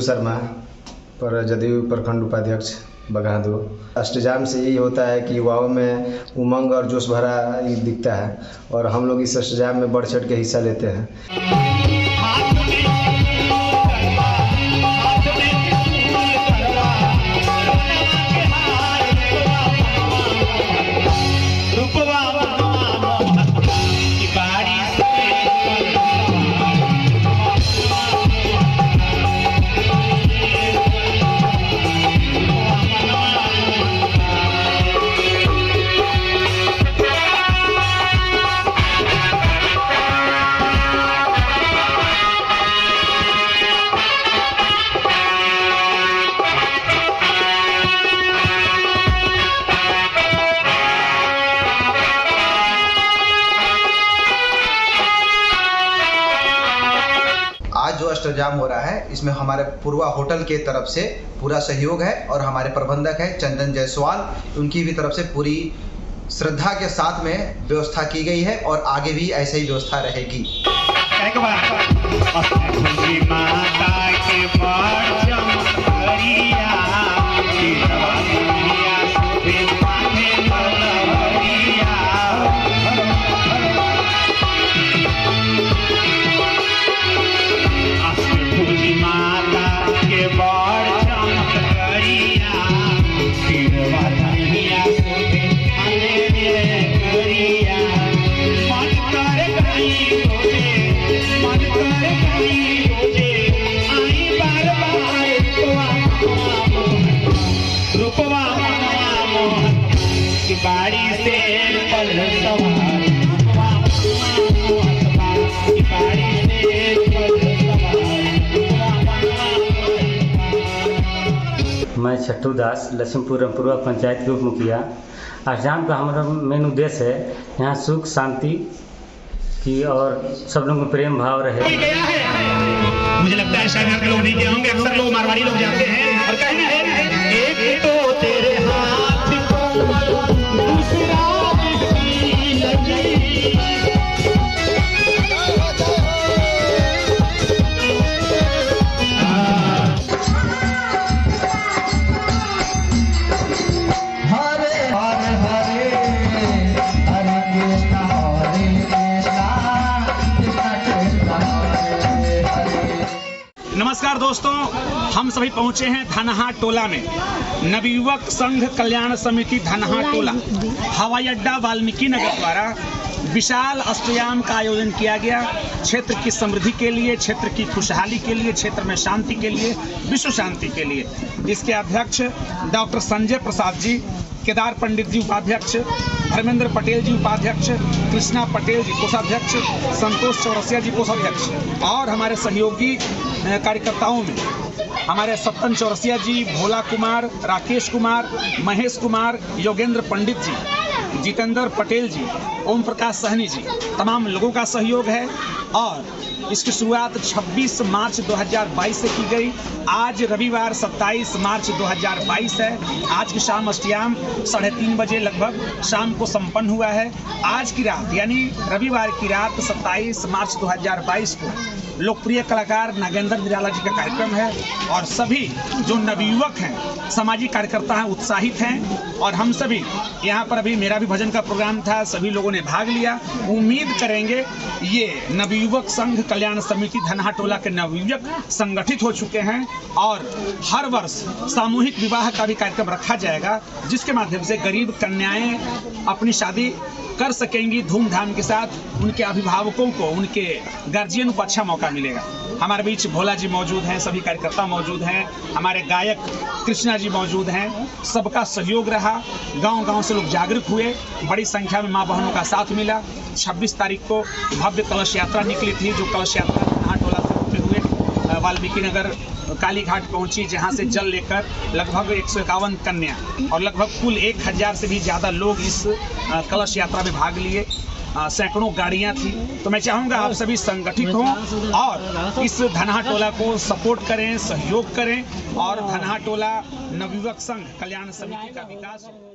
शर्मा पर जदयू प्रखंड उपाध्यक्ष बगादो। अष्टजाम से यही होता है कि युवाओं में उमंग और जोश भरा दिखता है और हम लोग इस अष्टजाम में बढ़ चढ़ के हिस्सा लेते हैं। आज जो अष्टजाम हो रहा है इसमें हमारे पूर्वा होटल के तरफ से पूरा सहयोग है और हमारे प्रबंधक है चंदन जायसवाल, उनकी भी तरफ से पूरी श्रद्धा के साथ में व्यवस्था की गई है और आगे भी ऐसे ही व्यवस्था रहेगी। मैं छट्टू दास लक्ष्मीपुर पूर्व पंचायत के उप मुखिया। अष्टजाम का हमारा मेन उद्देश्य है यहाँ सुख शांति की और सब लोगों में प्रेम भाव रहे। मुझे लगता है शायद लोग नहीं गए होंगे, अक्सर लोग मारवाड़ी लोग जाते हैं और कहना है एक तो तेरे हाथ को दूसरा नमस्कार दोस्तों, हम सभी पहुंचे हैं धनहा टोला में। नवयुवक संघ कल्याण समिति धनहा टोला हवाई अड्डा वाल्मीकि नगर द्वारा विशाल अष्टजाम का आयोजन किया गया। क्षेत्र की समृद्धि के लिए, क्षेत्र की खुशहाली के लिए, क्षेत्र में शांति के लिए, विश्व शांति के लिए। इसके अध्यक्ष डॉक्टर संजय प्रसाद जी, केदार पंडित जी उपाध्यक्ष, धर्मेंद्र पटेल जी उपाध्यक्ष, कृष्णा पटेल जी कोषाध्यक्ष, संतोष चौरसिया जी कोषाध्यक्ष और हमारे सहयोगी कार्यकर्ताओं में हमारे सत्तन चौरसिया जी, भोला कुमार, राकेश कुमार, महेश कुमार, योगेंद्र पंडित जी, जितेंद्र पटेल जी, ओम प्रकाश सहनी जी, तमाम लोगों का सहयोग है। और इसकी शुरुआत 26 मार्च 2022 से की गई। आज रविवार 27 मार्च 2022 है। आज की शाम अष्टजाम 3:30 बजे लगभग शाम को संपन्न हुआ है। आज की रात यानी रविवार की रात 27 मार्च 2022 को लोकप्रिय कलाकार नागेंद्र निराला जी का कार्यक्रम है और सभी जो नवयुवक हैं, सामाजिक कार्यकर्ता हैं, उत्साहित हैं और हम सभी यहाँ पर अभी मेरा भी भजन का प्रोग्राम था, सभी लोगों ने भाग लिया। उम्मीद करेंगे ये नवयुवक संघ कल्याण समिति धनहा टोला के नवयुवक संगठित हो चुके हैं और हर वर्ष सामूहिक विवाह का भी कार्यक्रम रखा जाएगा, जिसके माध्यम से गरीब कन्याएं अपनी शादी कर सकेंगी धूमधाम के साथ। उनके अभिभावकों को, उनके गार्जियन को अच्छा मौका मिलेगा। हमारे बीच भोला जी मौजूद हैं, सभी कार्यकर्ता मौजूद हैं, हमारे गायक कृष्णा जी मौजूद हैं। सबका सहयोग रहा, गांव-गांव से लोग जागरूक हुए, बड़ी संख्या में माँ बहनों का साथ मिला। 26 तारीख को भव्य कलश यात्रा निकली थी, जो कलश यात्रा धनहा टोला से होते हुए वाल्मीकि नगर काली घाट पहुंची, जहां से जल लेकर लगभग 151 कन्या और लगभग कुल 1000 से भी ज़्यादा लोग इस कलश यात्रा में भाग लिए। सैकड़ों गाड़ियां थी। तो मैं चाहूँगा आप सभी संगठित हों और इस धनहा टोला को सपोर्ट करें, सहयोग करें और धनहा टोला नवयुवक संघ कल्याण समिति का विकास हो।